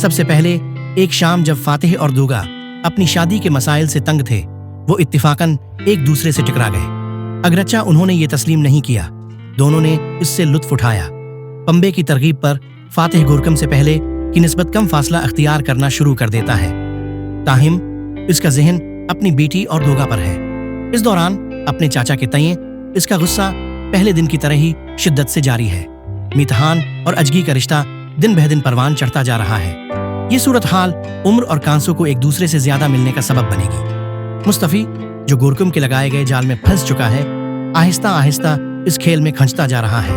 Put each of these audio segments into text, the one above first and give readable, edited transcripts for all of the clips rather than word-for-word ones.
सबसे पहले एक शाम जब फातिह और दोगा अपनी शादी के मसाइल से तंग थे, वो इत्तिफाकन एक दूसरे से टकरा गए। अगरचा उन्होंने ये तस्लीम नहीं किया, दोनों ने इससे लुत्फ उठाया। पंबे की तरगीब पर फातिह गुरकम से पहले की निस्बत कम फासला अख्तियार करना शुरू कर देता है, ताहिम इसका जहन अपनी बेटी और दोगा पर है। इस दौरान अपने चाचा के तये इसका गुस्सा पहले दिन की तरह ही शिद्दत से जारी है। मितहान और अजगी का रिश्ता दिन बह दिन परवान चढ़ता जा रहा है। ये सूरत हाल उम्र और कांसो को एक दूसरे से ज्यादा मिलने का सबब बनेगी। मुस्तफी जो गुरकम के लगाए गए जाल में फंस चुका है, आहिस्ता आहिस्ता इस खेल में खंचता जा रहा है।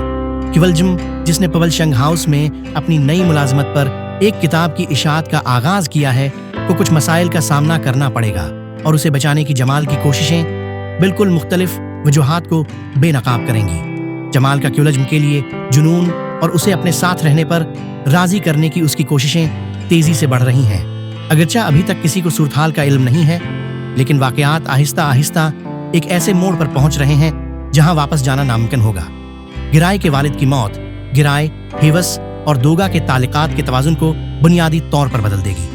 किवलजम जिसने पवलशंग हाउस में अपनी नई मुलाजमत पर एक किताब की इशाअत का आगाज किया है, को कुछ मसाइल का सामना करना पड़ेगा और उसे बचाने की जमाल की कोशिशें बिल्कुल मुख्तलिफ वजूहात को बेनकाब करेंगी। जमाल का किवलजम के लिए जुनून और उसे अपने साथ रहने पर राजी करने की उसकी कोशिशें तेजी से बढ़ रही हैं। अगरचा अभी तक किसी को सूरत-हाल का इल्म नहीं है, लेकिन वाकयात आहिस्ता आहिस्ता एक ऐसे मोड़ पर पहुंच रहे हैं जहां वापस जाना नामुमकिन होगा। गिराय के वालिद की मौत गिराय, हिवस और दोगा के ताल्लुकात के तवाजुन को बुनियादी तौर पर बदल देगी।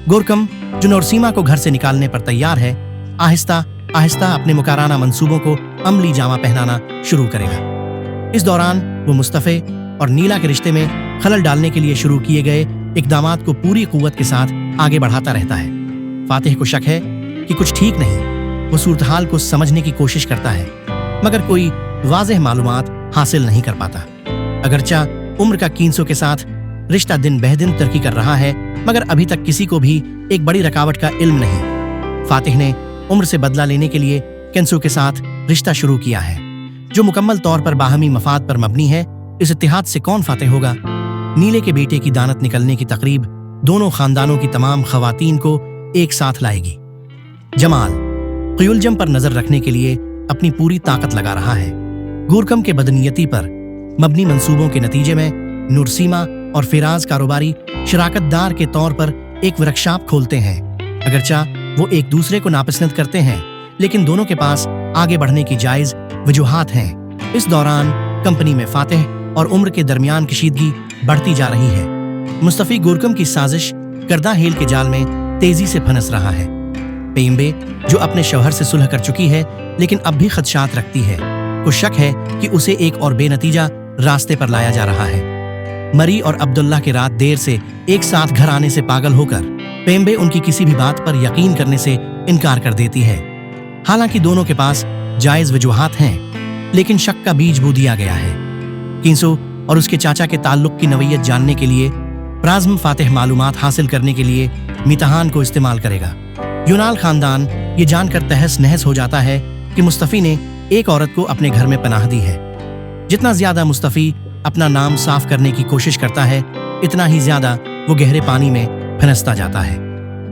गुरकम जो नौरसीमा को घर से निकालने पर तैयार है, आहिस्ता आहिस्ता अपने मुकाराना मंसूबों को अमली जामा पहनाना शुरू करेगा। इस दौरान वो मुस्तफे और नीला के रिश्ते में खलल डालने के लिए शुरू किए गए इक़दामात को पूरी कुव्वत के साथ आगे बढ़ाता रहता है। फातिह को शक है कि कुछ ठीक नहीं। वो सूरत-हाल को समझने की कोशिश करता है, मगर कोई वाज़ेह मालूमात हासिल नहीं कर पाता। अगरचा उम्र का कीनसों के साथ रिश्ता दिन बह दिन तरक्की कर रहा है, मगर अभी तक किसी को भी एक बड़ी रकावट का इल्म नहीं। फातिह ने उम्र से बदला लेने के लिए केंसो के साथ रिश्ता शुरू किया है, जो मुकम्मल तौर पर बाहमी मफाद पर मबनी है। इस इत्तिहाद से कौन फातिह होगा? नीले के बेटे की दानत निकलने की तकरीब दोनों खानदानों की तमाम खवातीन को एक साथ लाएगी। जमाल क़ियुलजम पर नजर रखने के लिए अपनी पूरी ताकत लगा रहा है। गुरकम के बदनीयती पर मबनी मंसूबों के नतीजे में नूरसीमा और फिराज कारोबारी शराकतदार के तौर पर एक वर्कशॉप खोलते हैं। अगरचा वो एक दूसरे को नापसंद करते हैं, लेकिन दोनों के पास आगे बढ़ने की जायज वजूहात हैं। इस दौरान कंपनी में फातिह और उम्र के दरमियान कशीदगी बढ़ती जा रही है। मुस्तफी गुरकम की साजिश करदा हेल के जाल में तेजी से फंस रहा है। पेम्बे जो अपने शौहर से सुलह कर चुकी है, लेकिन अब भी खदशात रखती है, को शक है कि उसे एक और बेनतीजा रास्ते पर लाया जा रहा है। मरी और अब्दुल्ला के रात देर से एक साथ घर आने से पागल होकर पेम्बे उनकी किसी भी बात पर यकीन करने से इनकार कर देती है। हालांकि दोनों के पास जायज वजूहात हैं, लेकिन शक का बीज बो दिया गया है। कींसो और उसके चाचा के ताल्लुक की नवीयत जानने के लिए प्राज़्म फातिह मालूमात हासिल करने के लिए मितहान को इस्तेमाल करेगा। यूनाल खानदान ये जानकर तहस नहस हो जाता है कि मुस्तफी ने एक औरत को अपने घर में पनाह दी है। जितना ज्यादा मुस्तफी अपना नाम साफ करने की कोशिश करता है, इतना ही ज्यादा वो गहरे पानी में फंसता जाता है।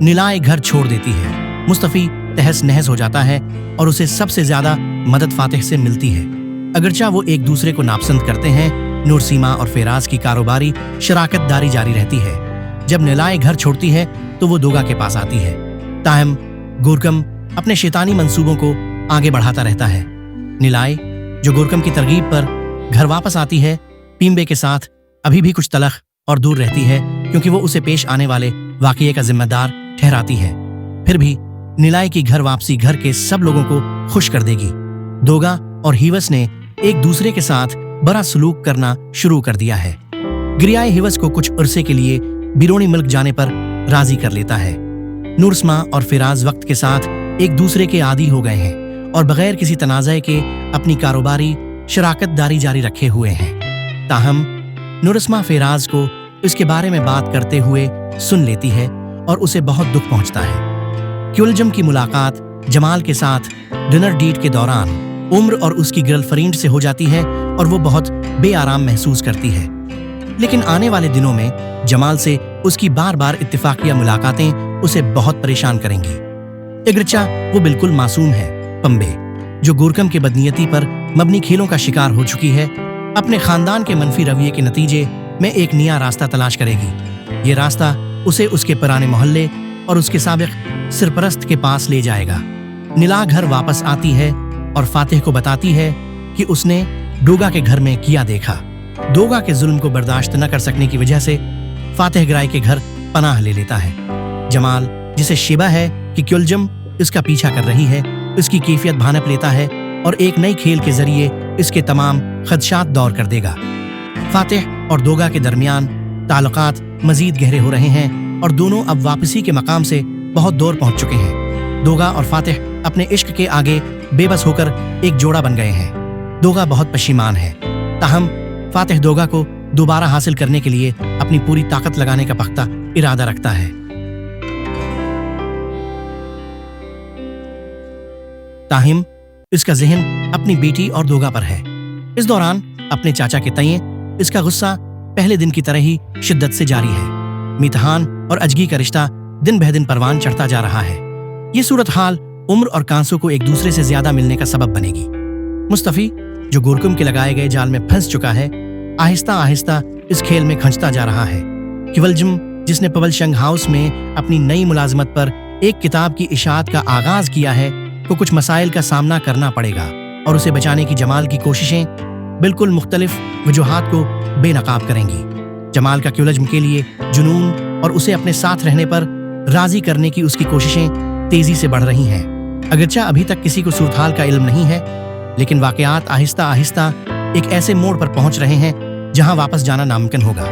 नीलाए घर छोड़ देती है। मुस्तफी तहस नहस हो जाता है और उसे सबसे ज्यादा मदद फातिह से मिलती है। अगरचा वो एक दूसरे को नापसंद करते हैं, नूरसीमा और फेराज की कारोबारी शराकतदारी जारी रहती है। जब नीलाए घर छोड़ती है तो वो दोगा के पास आती है। ताहम गुरकम अपने शैतानी मंसूबों को आगे बढ़ाता रहता है। नीलाए जो गुरकम की तरगीब पर घर वापस आती है, पीम्बे के साथ अभी भी कुछ तलख और दूर रहती है, क्योंकि वो उसे पेश आने वाले वाक़ये का जिम्मेदार ठहराती है। फिर भी नीलाए की घर वापसी घर के सब लोगों को खुश कर देगी। दोगा और हिवस ने एक दूसरे के साथ बड़ा सलूक करना शुरू कर दिया है। गिरियाए हिवस को कुछ अरसे के लिए बिरोनी मुल्क जाने पर राजी कर लेता है। नूरसमा और फिराज वक्त के साथ एक दूसरे के आदी हो गए हैं और बगैर किसी तनाज़े के अपनी कारोबारी शराकतदारी जारी रखे हुए हैं। ताहम नूरसमा फेराज को इसके बारे में बात करते हुए सुन लेती है और उसे बहुत दुख पहुंचता है। क्युलजम की मुलाकात जमाल के साथ डिनर डेट के दौरान उम्र और उसकी गर्लफ्रेंड से हो जाती है और वो बहुत बेआराम महसूस करती है। लेकिन आने वाले दिनों में जमाल से उसकी बार बार इत्तिफाकिया मुलाकातें उसे बहुत परेशान करेंगी। अगरचा वो बिल्कुल मासूम है। पंबे जो गुरकम के बदनीयती पर मबनी खेलों का शिकार हो चुकी है, अपने खानदान के मनफी रवैये के नतीजे में एक नया रास्ता तलाश करेगी। ये रास्ता उसे उसके पुराने मोहल्ले और उसके साबिक सरपरस्त के पास ले जाएगा। नीला घर वापस आती है और फातिह को बताती है कि उसने डोगा के घर में किया देखा। डोगा के जुल्म को बर्दाश्त न कर सकने की वजह से फातिह गिराय के घर पनाह ले लेता है। जमाल, जिसे शिबा है कि क्युलजम इसका पीछा कर रही है, इसकी कैफियत भानप लेता है और एक नई खेल के जरिए इसके तमाम खदशात दौर कर देगा। फातिह और दोगा के दरमियान ताल्लुकात मजीद गहरे हो रहे हैं और दोनों अब वापसी के मकाम से बहुत दूर पहुंच चुके हैं। दोगा और फातिह अपने इश्क के आगे बेबस होकर एक जोड़ा बन गए हैं। दोगा बहुत पशीमान है, ताहम फातिह दोगा को दोबारा हासिल करने के लिए अपनी पूरी ताकत लगाने का पख्ता इरादा रखता है। ताहिम इसका जहन अपनी बेटी और दोगा पर है। इस दौरान अपने चाचा के तय इसका गुस्सा पहले दिन की तरह ही शिद्दत से जारी है। मितहान और अजगी का रिश्ता दिन बह दिन परवान चढ़ता जा रहा है। ये सूरत हाल उम्र और कांसो को एक दूसरे से ज्यादा मिलने का सबब बनेगी। मुस्तफी, जो गुरकुम के लगाए गए जाल में फंस चुका है, आहिस्ता आहिस्ता इस खेल में खंचता जा रहा है। किवलजम, जिसने पवलशंग हाउस में अपनी नई मुलाजमत पर एक किताब की इशाअत का आगाज किया है, को कुछ मसाइल का सामना करना पड़ेगा और उसे बचाने की जमाल की कोशिशें बिल्कुल मुख्तलिफ वजूहात को बेनकाब करेंगी। जमाल का क्युलजम के लिए जुनून और उसे अपने साथ रहने पर राजी करने की उसकी कोशिशें तेजी से बढ़ रही हैं। अगरचा अभी तक किसी को सूरत हाल का इल्म नहीं है, लेकिन वाकयात आहिस्ता आहिस्ता एक ऐसे मोड़ पर पहुंच रहे हैं जहां वापस जाना नामुमकिन होगा।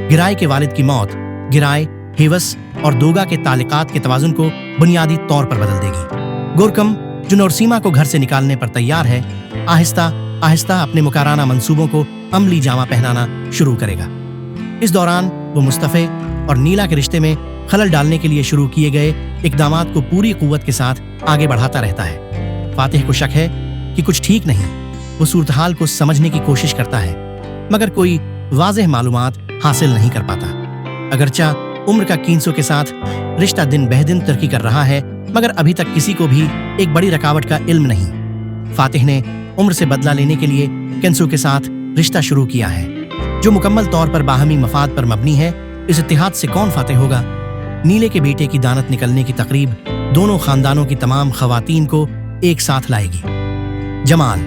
गिराय के वालिद की मौत गिराय, हिवस और दोगा के ताल्लुकात के तवाजुन को बुनियादी तौर पर बदल देगी। गोरकम, जो नौरसीमा को घर से निकालने पर तैयार है, आहिस्ता आहिस्ता अपने मुकाराना मंसूबों को अमली जामा पहनाना शुरू करेगा। इस दौरान वो मुस्तफे और नीला के रिश्ते में खलल डालने के लिए शुरू किए गए इकदामात को पूरी कुव्वत के साथ आगे बढ़ाता रहता है। फातिह को शक है कि कुछ ठीक नहीं। वो सूरत हाल को समझने की कोशिश करता है, मगर कोई वाज़ेह मालूमात हासिल नहीं कर पाता। अगरचा उम्र का कीनसों के साथ रिश्ता दिन बह दिन तरक्की कर रहा है, मगर अभी तक किसी को भी एक बड़ी रकावट का इल्म नहीं। फातिह ने उम्र से बदला लेने के लिए केंसो के साथ रिश्ता शुरू किया है, जो मुकम्मल तौर पर बाहमी मफाद पर मबनी है। इस इत्तिहाद से कौन फातिह होगा? नीले के बेटे की दानत निकलने की तकरीब दोनों खानदानों की तमाम खवातीन को एक साथ लाएगी। जमाल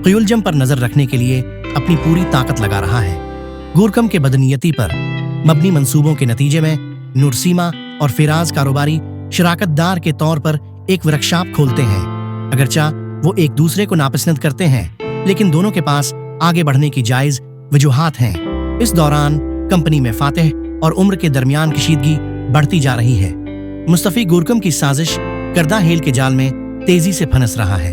क्युलजम पर नजर रखने के लिए अपनी पूरी ताकत लगा रहा है। गुरकम के बदनीयती पर मबनी मंसूबों के नतीजे में नूरसीमा और फिराज कारोबारी शराकतदार के तौर पर एक वर्कशॉप खोलते हैं। अगरचा वो एक दूसरे को नापसंद करते हैं, लेकिन दोनों के पास आगे बढ़ने की जायज वजूहात हैं। इस दौरान कंपनी में फातिह और उम्र के दरमियान कशीदगी बढ़ती जा रही है। मुस्तफी गुरकम की साजिश करदा हेल के जाल में तेजी से फंस रहा है।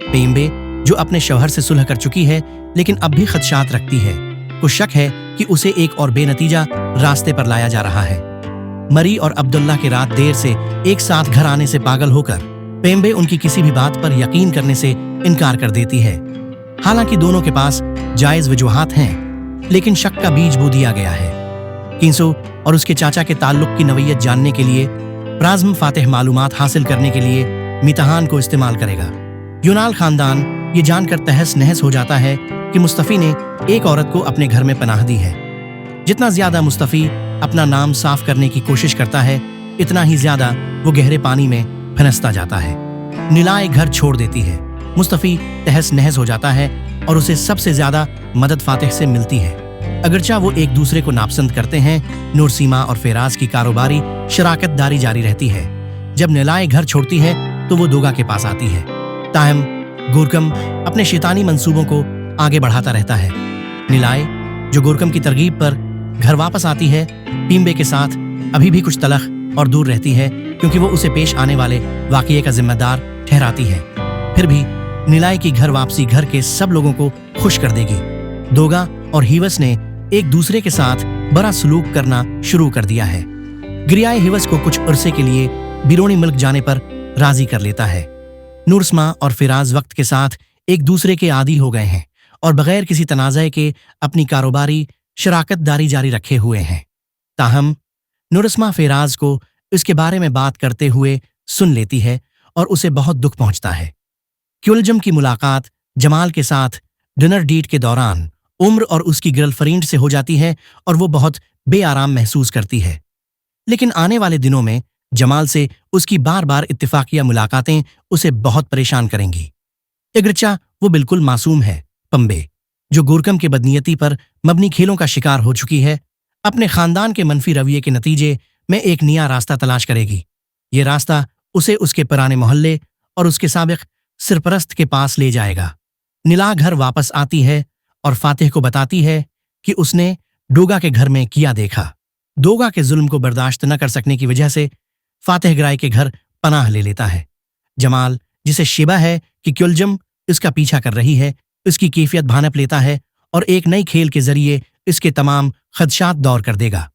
पेम्बे, जो अपने शौहर से सुलह कर चुकी है लेकिन अब भी खदशात रखती है, को शक है कि उसे एक और बेनतीजा रास्ते पर लाया जा रहा है। मरी और अब्दुल्ला के रात देर से एक साथ घर आने से पागल होकर पेम्बे उनकी किसी भी बात पर यकीन करने से इनकार कर देती है। हालांकि दोनों के पास जायज वजूहात हैं, लेकिन शक का बीज बो दिया गया है। किंसो और उसके चाचा के ताल्लुक की नवीयत जानने के लिए प्राज़्म फातिह मालूमात हासिल करने के लिए मितहान को इस्तेमाल करेगा। यूनाल खानदान ये जानकर तहस नहस हो जाता है कि मुस्तफी ने एक औरत को अपने घर में पनाह दी है। जितना ज्यादा मुस्तफी अपना नाम साफ करने की कोशिश करता है, इतना ही ज्यादा वो गहरे पानी में फंसता जाता है। नीलाए घर छोड़ देती है। मुस्तफी तहस नहस हो जाता है और उसे सबसे ज्यादा मदद फातिह से मिलती है। अगरचा वो एक दूसरे को नापसंद करते हैं, नूरसीमा और फेराज की कारोबारी शराकतदारी जारी रहती है। जब नीलाए घर छोड़ती है तो वो दोगा के पास आती है। ताहम गुरकम अपने शैतानी मंसूबों को आगे बढ़ाता रहता है। नीलाए, जो गुरकम की तरगीब पर घर वापस आती है, पीम्बे के साथ अभी भी कुछ तलख और दूर रहती है, क्योंकि वो उसे पेश आने वाले वाक़ये का जिम्मेदार ठहराती है। फिर भी नीलाए की घर वापसी घर के सब लोगों को खुश कर देगी। दोगा और हिवस ने एक दूसरे के साथ बड़ा सलूक करना शुरू कर दिया है। गिरियाए हिवस को कुछ अरसे के लिए बिरोनी मुल्क जाने पर राजी कर लेता है। नूरसमा और फिराज वक्त के साथ एक दूसरे के आदी हो गए हैं और बगैर किसी तनाज़े के अपनी कारोबारी शराकतदारी जारी रखे हुए हैं। ताहम नूरसमा फिराज को इसके बारे में बात करते हुए सुन लेती है और उसे बहुत दुख पहुंचता है। क्युलजम की मुलाकात जमाल के साथ डिनर डेट के दौरान उम्र और उसकी गर्लफ्रेंड से हो जाती है और वो बहुत बेआराम महसूस करती है। लेकिन आने वाले दिनों में जमाल से उसकी बार बार इत्तिफाकिया मुलाकातें उसे बहुत परेशान करेंगी। अगरचा वो बिल्कुल मासूम है, पंबे, जो गुरकम के बदनीयती पर मबनी खेलों का शिकार हो चुकी है, अपने खानदान के मनफी रवैये के नतीजे میں ایک نیا راستہ تلاش کرے گی۔ یہ راستہ اسے اس کے پرانے محلے اور اس کے سابق سرپرست کے پاس لے جائے گا۔ نیلا گھر واپس آتی ہے اور فاتح کو بتاتی ہے کہ اس نے ڈوگا کے گھر میں کیا دیکھا۔ ڈوگا کے ظلم کو برداشت نہ کر سکنے کی وجہ سے فاتح گرائے کے گھر پناہ لے لیتا ہے۔ جمال، جسے شبہ ہے کہ کیلجم اس کا پیچھا کر رہی ہے، اس کی کیفیت بھانپ لیتا ہے اور ایک نئی کھیل کے ذریعے اس کے تمام خدشات دور کر دے گا۔